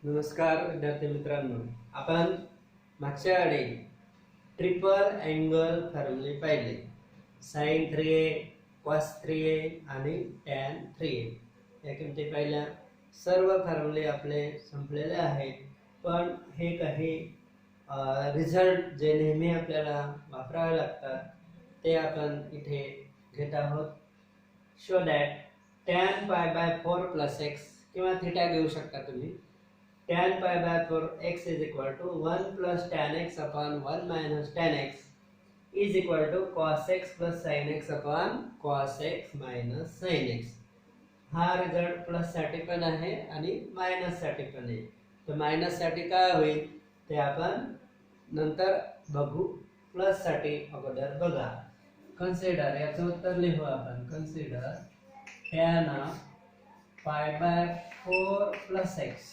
नमस्कार विद्यार्थी मित्रांनो, आपण मागच्या वेळी ट्रिपल अँगल फॉर्म्युले पाहिले. sin 3a, cos 3a आणि tan 3a या किमती पाहिल्या. सर्व फॉर्म्युले आपले संपलेले आहेत, पण हे काही रिझल्ट जे नेहमी आपल्याला वापरावे लागतात ते आपण इथे घेत आहोत. Show that tan pi by 4 plus x किंवा थीटा घेऊ शकता तुम्ही. tan pi by 4 x is equal to 1 plus tan x upon 1 minus tan x is equal to cos x plus sin x upon cos x minus sin x. हा result plus साठी पण आहे आणि minus साठी पण आहे. तर minus साठी काय होईल ते आपण नंतर बघू. प्लस साठी अगोदर बघा. कन्सिडर, याचं उत्तर लिहू आपण. Consider tan pi by 4 plus x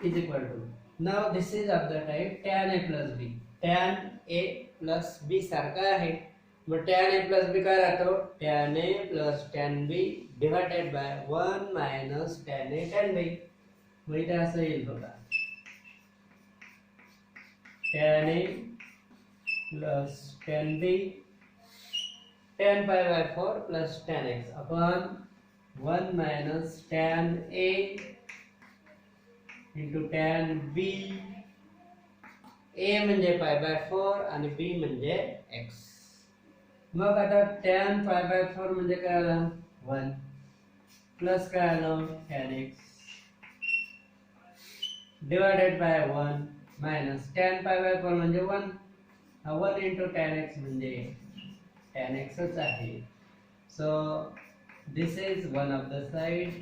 is equal to, now this is of the type tan a plus b. tan a plus b सारखा आहे. मग tan a plus b काय राहतो? tan a plus tan b divided by 1 minus tan a tan b. मग इथे असं येईल बघा. tan a plus tan b tan pi by 4 plus tan x upon 1 minus tan a into tan b. a म्हणजे pi by 4 आणि b म्हणजे x. मग आता tan pi by 4 म्हणजे काय आलं? 1 प्लस काय आलं? tan x divided by 1 minus tan pi by 4 म्हणजे 1. हा 1 into tan x म्हणजे tan x च आहे. So this is one of the side.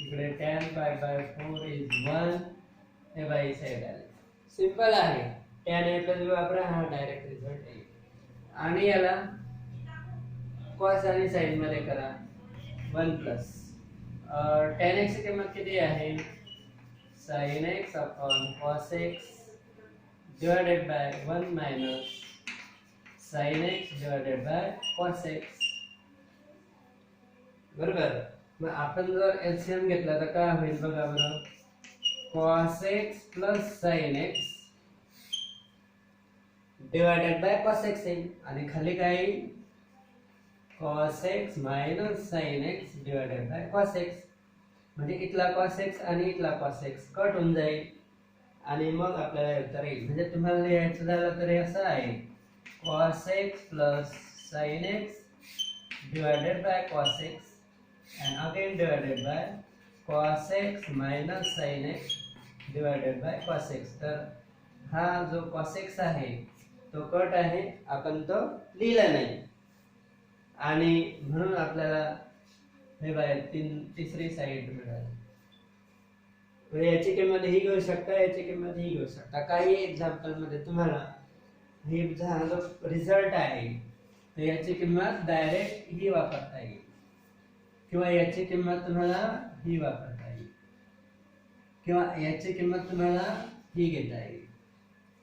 इकडे tan pi by 4 is 1. हे बाई साइड आले. सिंपल आहे. tan a plus b वापरा, हा डायरेक्ट रिझल्ट आहे. आणि याला cos आणि sin मध्ये करा. 1 प्लस tan x ची किंमत किती आहे? sin x upon cos x divided by 1 minus sin x divided by cos x. बरोबर. मग आपण जर एलसीएम घेतला तर काय होईल बघा बरं. cos x plus sin x divided by cos x येईल आणि खाली काय येईल? cos x minus sin x divided by cos x. म्हणजे इथला cos x आणि इथला cos x कट होऊन जाईल आणि मग आपल्याला उत्तर येईल. म्हणजे तुम्हाला लिहायचं झालं तर हे असं आहे. cos x plus sin x divided by cos x and again divided by cos x minus sin x divided by cos x. तर हा जो cos x आहे तो कट आहे, आपण तो लिहिला नाही आणि म्हणून आपल्याला हे बाय तिसरी साइड मिळाली. याची किंमत ही घेऊ शकता, याची किंमत ही घेऊ शकता. काही एक्झाम्पल मध्ये तुम्हाला ही जो रिझल्ट आहे तर याची किंमत डायरेक्ट ही वापरता येईल किंवा याची किंमत तुम्हाला ही वापरता येईल किंवा याची किंमत तुम्हाला ही घेता येईल.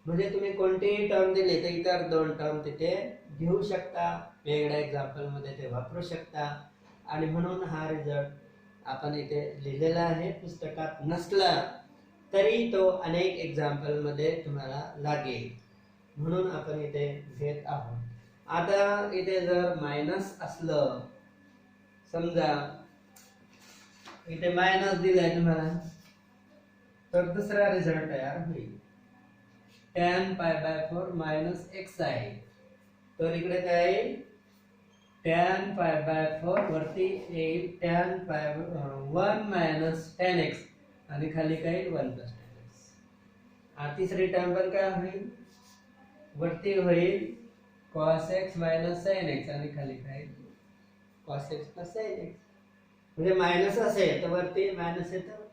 म्हणजे तुम्ही कोणतीही टर्म दिली तर इतर दोन टर्म तिथे घेऊ शकता. वेगळ्या एक्झाम्पल मध्ये ते वापरू शकता आणि म्हणून हा रिझल्ट आपण इथे लिहिलेला आहे. पुस्तकात नसला तरी तो अनेक एक्झाम्पल मध्ये तुम्हाला लागेल म्हणून आपण इथे घेत आहोत. आता इथे जर मायनस असलं, समजा इथे मायनस दिलाय तुम्हाला, तर दुसरा रिझल्ट तयार होईल. tan pi by 4 minus x आहे, तर इकडे काय येईल? tan pi by 4 वरती येईल tan pi 1 minus tan x आणि खाली काय येईल? 1 plus tan x. आणि तिसरी टर्म पण काय होईल? वरती होईल cos x minus sin x आणि खाली काय? cos x plus sin x. म्हणजे मायनस असेल तर वरती मायनस येतं,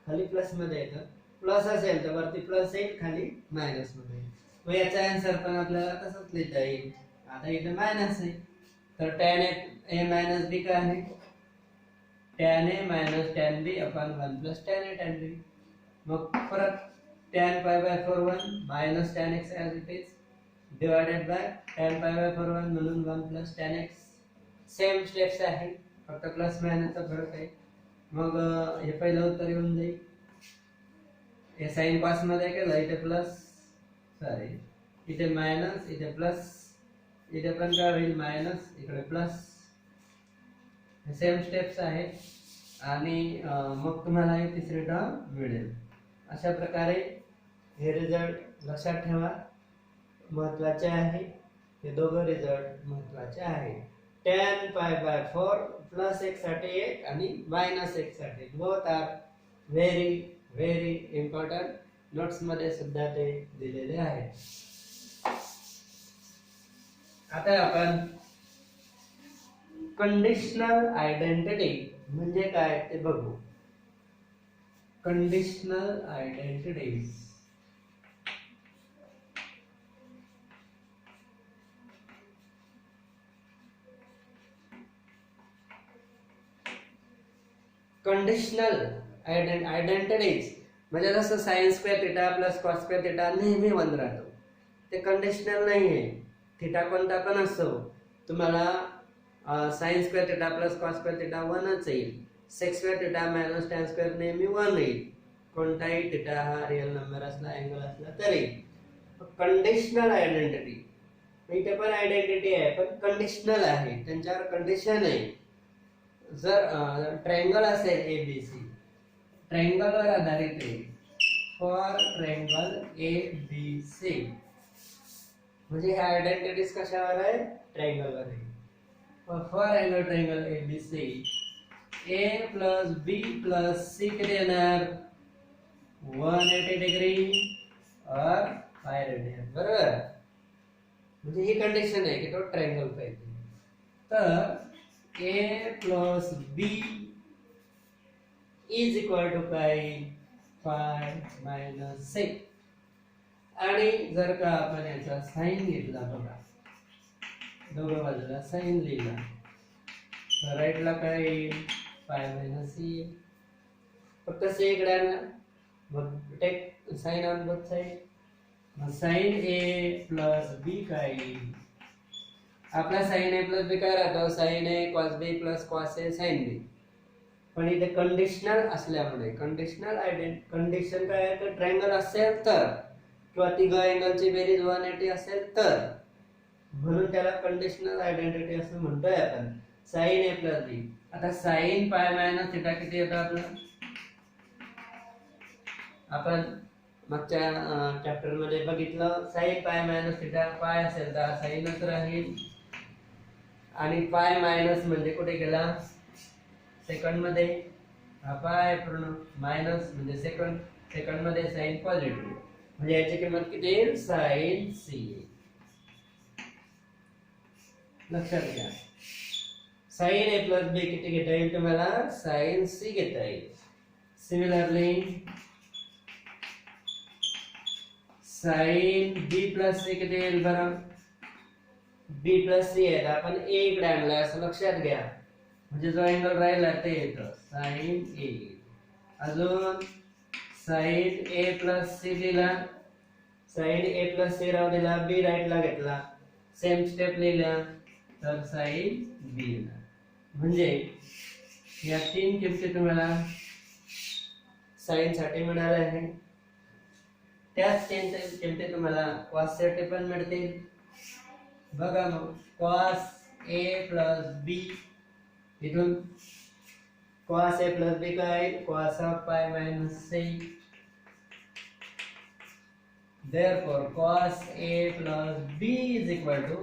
खाली प्लस मध्ये येतं. प्लस असेल तर वरती प्लस येईल, खाली मायनस मध्ये येईल. मग याचा आन्सर पण आपल्याला तसंच लिहिता येईल. आता इथे मायनस आहे तर tan a minus b काय आहे? tan a minus tan b upon 1 plus tan a tan b. मग परत tan pi by 4 1 minus tan x as it is divided by tan pi by 4 1 म्हणून 1 plus tan x. Same steps आहे, फक्त plus मायनसचा फरक आहे. मग हे पहिलं उत्तर येऊन जाईल. हे साइन कॉस मध्ये केलं इथे प्लस, सॉरी इथे मायनस, इथे प्लस, इथे पण काय होईल मायनस, इकडे प्लस. सेम स्टेप्स आहेत आणि मग तुम्हाला ही तिसरी टर्म मिळेल. अशा प्रकारे हे रिझल्ट लक्षात ठेवा, महत्वाचे आहे. हे दोघं रिझल्ट महत्वाचे आहे. tan π/4 प्लस एक साठी एक आणि मायनस एक साठी, both are very very important. Notes मध्ये सुद्धा ते दिलेले आहे. आता आपण कंडिशनल आयडेंटिटी म्हणजे काय ते बघू. कंडिशनल आयडेंटिटीज कंडिशनल आयडेंटिटीज म्हणजे जसं sign square theta plus cos square theta नेहमी 1 राहतो, ते कंडिशनल नाही आहे. थिटा कोणता पण असो, तुम्हाला sine square theta plus cos square theta 1च येईल. Sec square theta minus tan square नेहमी 1 येईल. कोणताही थिटा हा रिअल नंबर असला, अँगल असला तरी. कंडिशनल आयडेंटिटी इथे पण आयडेंटिटी आहे पण कंडिशनल आहे, त्यांच्यावर कंडिशन आहे. जर ट्रायंगल असेल एबीसी, ट्रायंगलवर आधारित आहे. फॉर ट्रायंगल एबीसी म्हणजे ह्या आयडेंटिटीज कशावर आहे, ट्रायंगलवर आहे. For angle triangle ABC A plus B plus C किती येणार, 180 डिग्री और 5 रेडियन, बरोबर. म्हणजे ही कंडिशन आहे की तो ट्रायंगल पाहिजे. तर A plus B is equal to काय, 5 मायनस 6. आणि जर का आपण याचा साइन घेतला, बघा दोघं बाजूला साइन लिहिला, तर राईटला काय येईल 5 मायनस सी. फक्त सी इकडे आणला, मग take sine on both side. मग साइन ए प्लस बी काय येईल, आपला साइन ए प्लस बी काय राहतो, sine A cos B plus cos A sine B. पण इथे कंडिशनल असल्यामुळे, कंडिशनल कंडिशन काय आहे, तर ट्रायंगल असेल तर किंवा तिघ अँगलची बेरीज 180 असेल तर, म्हणून त्याला कंडिशनल आयडेंटिटी असं म्हणतोय आपण. साइन ए प्लस बी, आता साइन पाय मायनस थिटा किती येतं आपलं, आपण मागच्या चॅप्टर मध्ये बघितलं. साइन पाय मायनस थिटा, पाय असेल तर साइनच राहील आणि पाय मायनस म्हणजे कुठे गेला, सेकंड मध्ये. हा पाय पूर्ण मायनस म्हणजे सेकंड, सेकंड मध्ये साइन पॉझिटिव्ह, म्हणजे याची किंमत किती येईल, साइन सी. लक्षात घ्या, साइन ए प्लस बी किती घेता येईल तुम्हाला, साइन सी घेता येईल. Similarly sine B plus C किती येईल बरं, बी प्लस सी आहे, आपण ए इकडे आणलाय असं लक्षात घ्या. म्हणजे जो अँगल राहिला ते येतं साइन ए. अजून साइन ए प्लस सी दिला, साइन ए प्लस सी राहू दिला, बी राईटला घेतला, सेम स्टेप लिहिल्या तर साइन बी. म्हणजे या तीन किमती तुम्हाला साइन साठी मिळाल्या आहेत. त्याच तीन किमती तुम्हाला कॉस साठी पण मिळतील. बघा मग कॉस ए प्लस बी, इथून कॉस ए प्लस बी काय, cos of pi minus C. Therefore cos a plus b is equal to,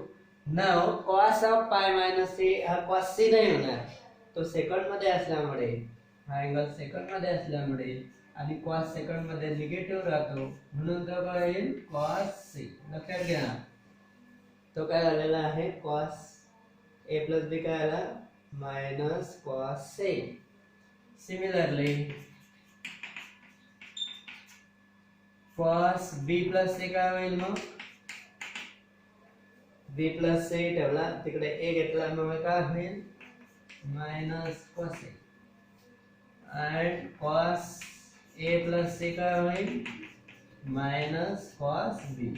now cos of pi minus c हा cos c नाही होणार, तो सेकंड मध्ये असल्यामुळे, हा अँगल सेकंड मध्ये असल्यामुळे आणि cos सेकंड मध्ये निगेटिव्ह राहतो, म्हणून तो काय येईल cos c. लक्षात घ्या, तो काय झालेला आहे cos a plus b काय आला minus cos c. Similarly cos b plus c काय होईल, मग b plus c ठेवला तिकडे a घेतला, मग काय होईल minus cos a. and cos a plus c काय होईल मायनस cos b.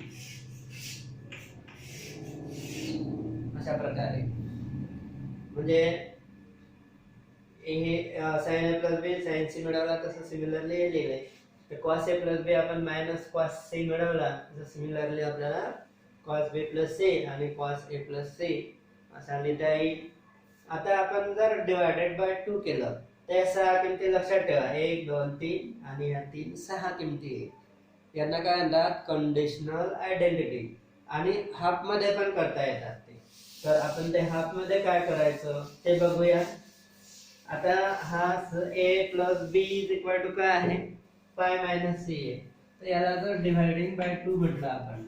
अशा प्रकारे म्हणजे हे sign A plus B sign C मिळवला तसं सिमिलरली हे लिहिलंय. तर कॉस ए प्लस बी आपण मायनस कॉस सी मिळवला तर सिमिलरली आपल्याला कॉस बी प्लस सी आणि कॉस ए प्लस सी असा लिहिता येईल. आता आपण जर डिवायडेड बाय 2 केलं तर 6 किमती लक्षात ठेवा. 1 2 3 आणि ह्या 3 6 किमती आहे. यांना काय म्हणतात कंडिशनल आयडेंटिटी. आणि हाफ मध्ये पण करता येतात ते. तर आपण ते हाफ मध्ये काय करायचं ते बघूया. आता हा a plus B is equal to काय आहे पाय मायनस सी आहे. तर याला जर डिवाइडिंग बाय 2 म्हटलं आपण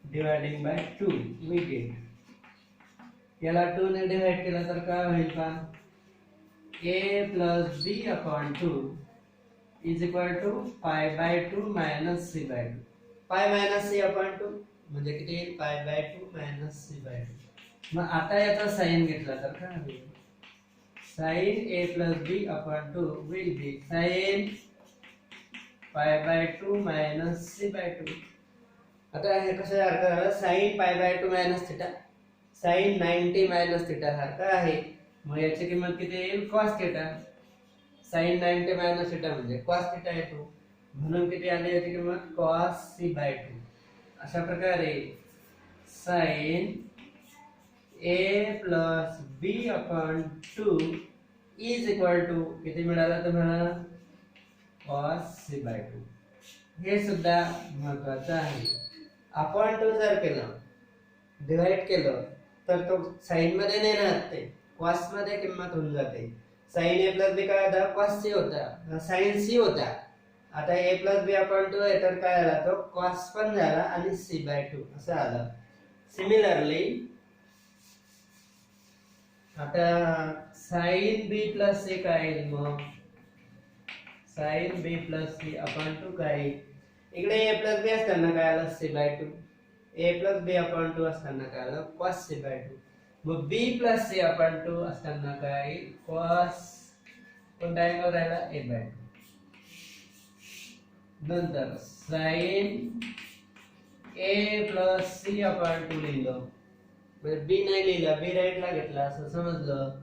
डिवाइडिंग बाय 2 वी गेट याला 2 ने डिवाइड केलं तर काय होईल का a plus B upon 2 is equal to pi by 2 minus C by 2. Pi minus C upon 2 म्हणजे किती येईल पाय बाय 2 मायनस सी बाय 2. मग आता याचा साइन घेतला तर काय होईल sine a plus B upon 2 will be sine pi by 2 minus C by 2. आता हे कसं अर्थ झालं sine pi by 2 minus theta sine 90 minus theta सारखा आहे. मग याची किंमत किती येईल cos theta. Sine 90 minus theta म्हणजे cos थिटा येतो. म्हणून किती आली याची किंमत cos c बाय 2. अशा प्रकारे sine a plus b upon 2 is equal to किती मिळाला तुम्हाला cos c बाय 2. हे सुद्धा महत्वाचं आहे. अपॉन 2 जर केलं डिवाइड केलं तर तो साइन मध्ये नाही राहत ते cos मध्ये किंमत होऊन जाते. साइन a प्लस b काय होता cos c होता साइन c होता. आता a प्लस बी अपॉन 2 आहे तर काय आला तो cos पण झाला आणि c बाय 2 असं आलं. सिमिलरली आता साइन b प्लस c काय येईल मग sine b plus c upon 2 काय येईल. इकडे a प्लस b असताना काय आलं c by 2. a plus b upon 2 असताना काय आलं cos c बाय 2. मग b प्लस c अपॉन 2 असताना काय येईल cos कोणता अँगल राहिला a बाय 2. नंतर sine a plus c upon 2 लिहिलं म्हणजे b नाही लिहिलं b राईट ला घेतला असं समजलं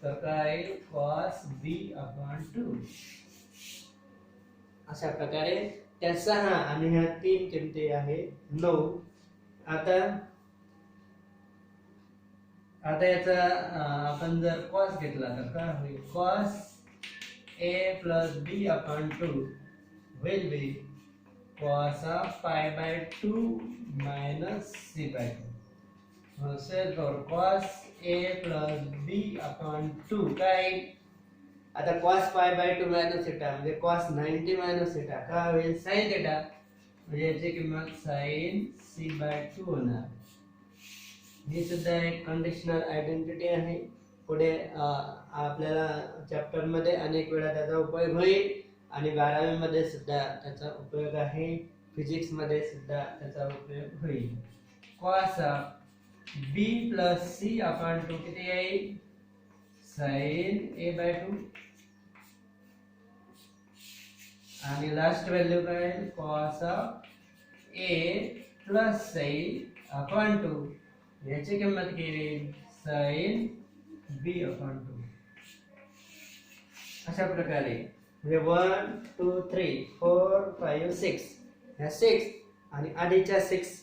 तर काय cos b अपॉन 2. अशा प्रकारे त्या 6 आणि ह्या 3 किमती आहे 9. आता याचा आपण जर cos घेतला तर काय होईल cos a plus b upon 2 will be cos of pi by 2 minus c by 2. Therefore cos a plus b upon 2 काय आता cos pi by 2 minus theta म्हणजे cos 90 minus theta काय होईल sin theta म्हणजे याची किंमत sin c by 2 होणार. ही सुद्धा एक कंडिशनल आयडेंटिटी आहे. पुढे आपल्याला चॅप्टर मध्ये अनेक वेळा त्याचा उपयोग होईल आणि 12वी मध्ये सुद्धा त्याचा उपयोग आहे. फिजिक्स मध्ये सुद्धा त्याचा उपयोग होईल. cos b plus c upon 2 किती येईल sin a by 2 आणि लास्ट व्हॅल्यू काय आहे cos a plus c upon 2 याची किंमत किती येईल sin b upon 2. अशा प्रकारे म्हणजे 1 2 3 4 5 6 ह्या 6 आणि आधीच्या 6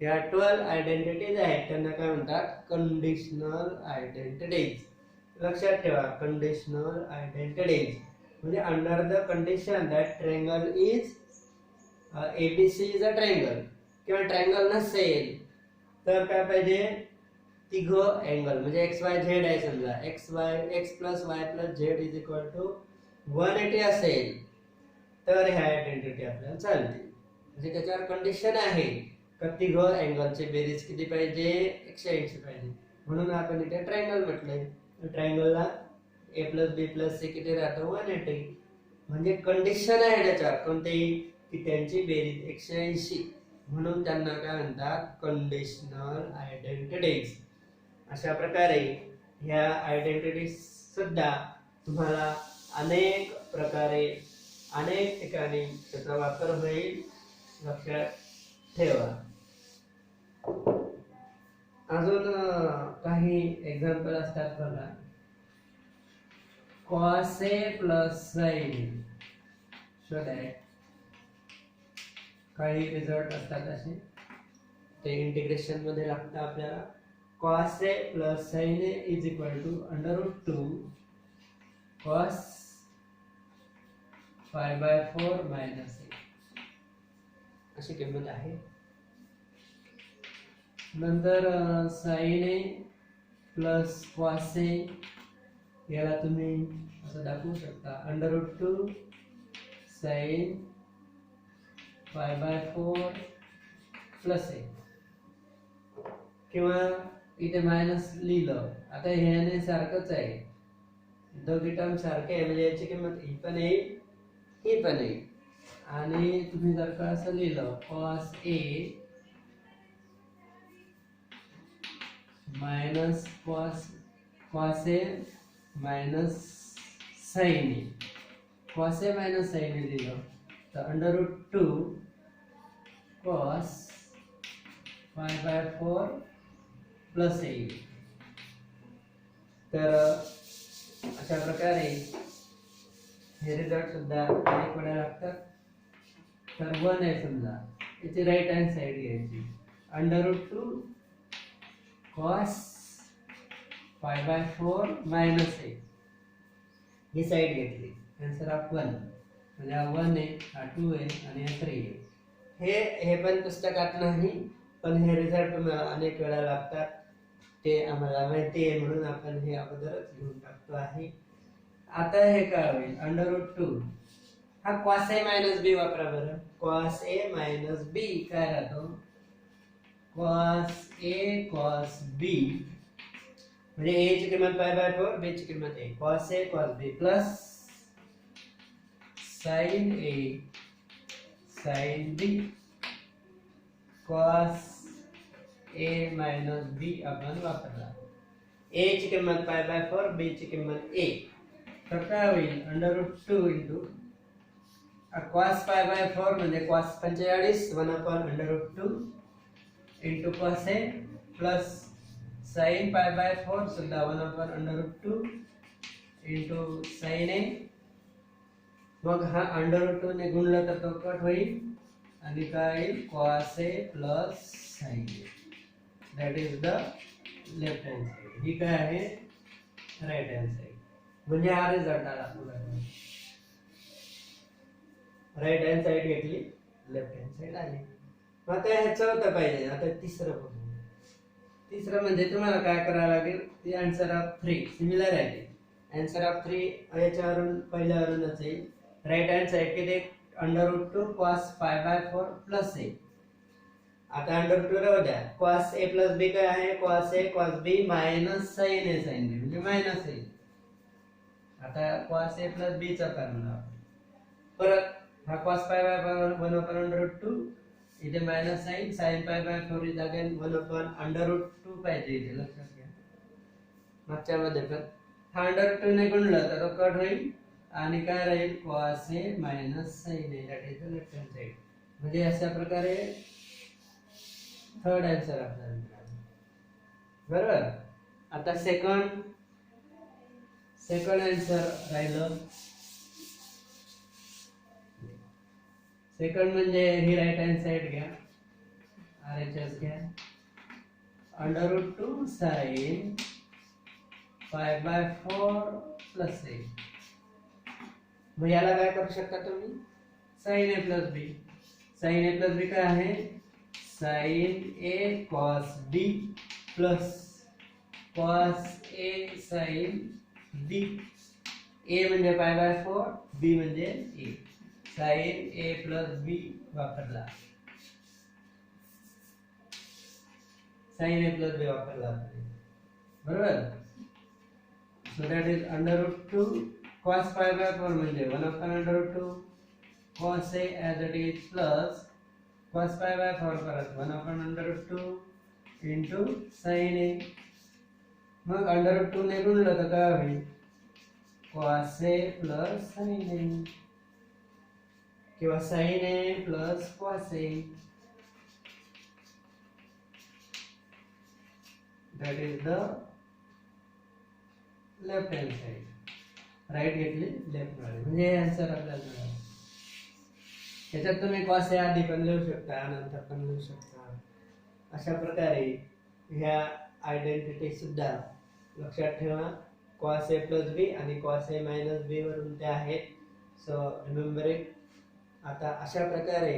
या 12 आयडेंटिटीज आहेत त्यांना काय म्हणतात कंडिशनल आयडेंटिटीज. लक्षात ठेवा कंडिशनल आयडेंटिटीज म्हणजे under the condition that triangle is ABC is a triangle किंवा ट्रायंगल नसेल तर काय पाहिजे तिघं अँगल म्हणजे XYZ आहे समजा x plus y plus z is equal to 180 असेल तर ह्या आयडेंटिटी आपल्याला चालते. म्हणजे त्याच्यावर कंडिशन आहे का तिघं अँगलचे बेरीज किती पाहिजे 180 पाहिजे. म्हणून आपण इथे ट्रायंगल म्हटलंय. ट्रायंगलला a plus b plus c किती राहतं 180 म्हणजे कंडिशन आहे त्याच्यावर कोणतेही की त्यांची बेरीज 180 म्हणून त्यांना काय म्हणतात कंडिशनल आयडेंटिटीज. अशा प्रकारे ह्या आयडेंटिटीज सुद्धा तुम्हाला अनेक प्रकारे अनेक ठिकाणी त्याचा वापर होईल. लक्षात ठेवा. अजून काही एक्झाम्पल असतात बघा. cos a प्लस sin शोधाय काही रिझल्ट असतात असे, ते इंटिग्रेशन मध्ये लागतं आपल्याला. cos a plus sin a is equal to √2 cos π/4 minus a अशी किंमत आहे. नंतर sin a plus cos a याला तुम्ही असं दाखवू शकता √2 sin π/4 प्लस a, किंवा इथे मायनस लिहिलं. आता ह्याने सारखंच आहे, दोघी टर्म सारखे आहे, म्हणजे याची किंमत ही पण येईल ही पण येईल. आणि तुम्ही जर का असं लिहिलं cos a minus cos a minus sin a, cos a minus sin a लिहिलं तर √2 cos π/4 प्लस a. तर अशा प्रकारे हे रिझल्ट सुद्धा अनेक वेळा लागतात. तर 1 आहे समजा, याची राईट हँड साईड घ्यायची, √2 cos π/4 मायनस a ही साईड घेतली. आन्सर ऑफ 1 म्हणजे हा 1 आहे, हा 2 आहे आणि हा 3 आहे. हे पण पुस्तकात नाही, पण हे रिझल्ट तुम्हाला अनेक वेळा लागतात, ते आम्हाला माहिती आहे म्हणून आपण हे अगोदरच लिहून टाकतो आहे. आता हे काय होईल, √2 हा cos a मायनस b वापरा बरं. cos a मायनस b काय राहतो, cos a cos b म्हणजे a ची किंमत π/4, b ची किंमत a, cos a cos b plus sin a sin b cos a minus b आपण वापरला. a ची किंमत π/4, b ची किंमत a, तर काय होईल √2 इंटू cos π/4 म्हणजे cos 45 1/√2 into cos a plus sin π/4 सुद्धा 1/√2 इंटू sin a. मग हा √2 ने गुणला तर तो कट होईल आणि काय येईल cos a plus sin a. That is the left hand side. ही काय आहे राईट हँड साइड. म्हणजे हा रिझल्ट आला आपला. राईट हँड साइड घेतली, लेफ्ट हँड साइड आली. आता ह्याचं होतं पाहिजे. आता तिसरं बघू. तिसरं म्हणजे तुम्हाला काय करावं लागेल, ती आन्सर ऑफ 3 सिमिलर आहे. ते आन्सर ऑफ 3 याच्यावरून पहिल्यावरूनच येईल. राईट हँड साइड किती √2 cos π/4 प्लस a. आता √2 राहू द्या. cos a प्लस b काय आहे, cos a cos b minus sin a sin b म्हणजे मायनस येईल. आता cos a प्लस b चा फॉर्म्युला परत हा cos π/4 1/√2 इथे मायनस sin π/4 इज अगेन 1/√2 पाहिजे इथे लक्षात घ्या. मागच्या मध्ये पण हा √2 ने गुणलं तर तो कट होईल आणि काय राहील cos a minus sin a that is the left hand side. म्हणजे अशा प्रकारे थर्ड आन्सर आपल्याला मिळाला. बरोबर. आता सेकंड आन्सर राहिलं. सेकंड म्हणजे ही राईट हँड साइड घ्या, RHS घ्या, √2 sin π/4 प्लस a. मग याला काय करू शकता तुम्ही, sin a plus b. sin a plus b काय आहे, sin a cos b plus cos a sin b. a म्हणजे π/4, b म्हणजे a. sin a plus b वापरला, sin a प्लस b वापरला बरोबर. सो दॅट इज √2 cos π/4 म्हणजे 1/√2 cos a as it is plus cos π/4 परत 1/√2 into sin a. मग √2 ने गुणलं तर काय होईल cos a plus sin a किंवा sin a plus cos a. That is the left hand side. Right घेतली left मिळाली म्हणजे हे आन्सर आपल्याला मिळालं. त्याच्यात तुम्ही कॉस ए आधी पण लिहू शकता नंतर पण लिहू शकता. अशा प्रकारे ह्या आयडेंटिटी सुद्धा लक्षात ठेवा. कॉस ए प्लस बी आणि कॉस ए मायनस बी वरून त्या आहेत. So remember it. आता अशा प्रकारे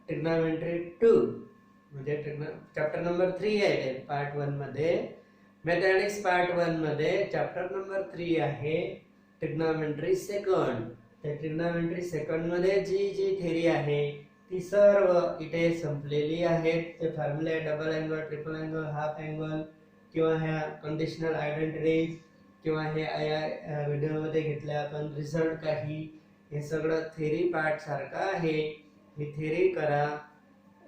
ट्रिग्नॉमेट्री 2 म्हणजे चॅप्टर नंबर 3 आहे पार्ट 1 मध्ये. मॅथमॅटिक्स पार्ट 1 मध्ये चॅप्टर नंबर 3 आहे ट्रिग्नॉमेट्री सेकंड. त्या ट्रिग्नॉमेट्री सेकंड मध्ये जी जी थेरी आहे ती सर्व इथे संपलेली आहेत. ते फॉर्म्युले double angle, triple angle, half angle किंवा ह्या कंडिशनल आयडेंटिटीज किंवा हे या व्हिडिओमध्ये घेतले आपण रिझल्ट काही, हे सगळं थेरी पार्ट सारखं आहे. ही थेरी करा.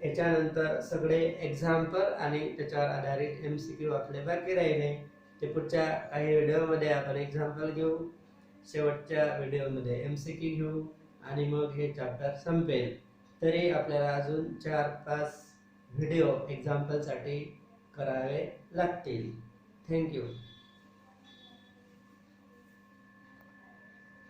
याच्यानंतर सगळे एक्झाम्पल आणि त्याच्यावर आधारित MCQ आपले बाकी राहिले. ते पुढच्या काही व्हिडिओमध्ये आपण एक्झाम्पल घेऊ, शेवटच्या व्हिडिओमध्ये MCQ घेऊ आणि मग हे चॅप्टर संपेल. तरी आपल्याला अजून 4-5 व्हिडिओ एक्झाम्पलसाठी करावे लागतील. थँक्यू.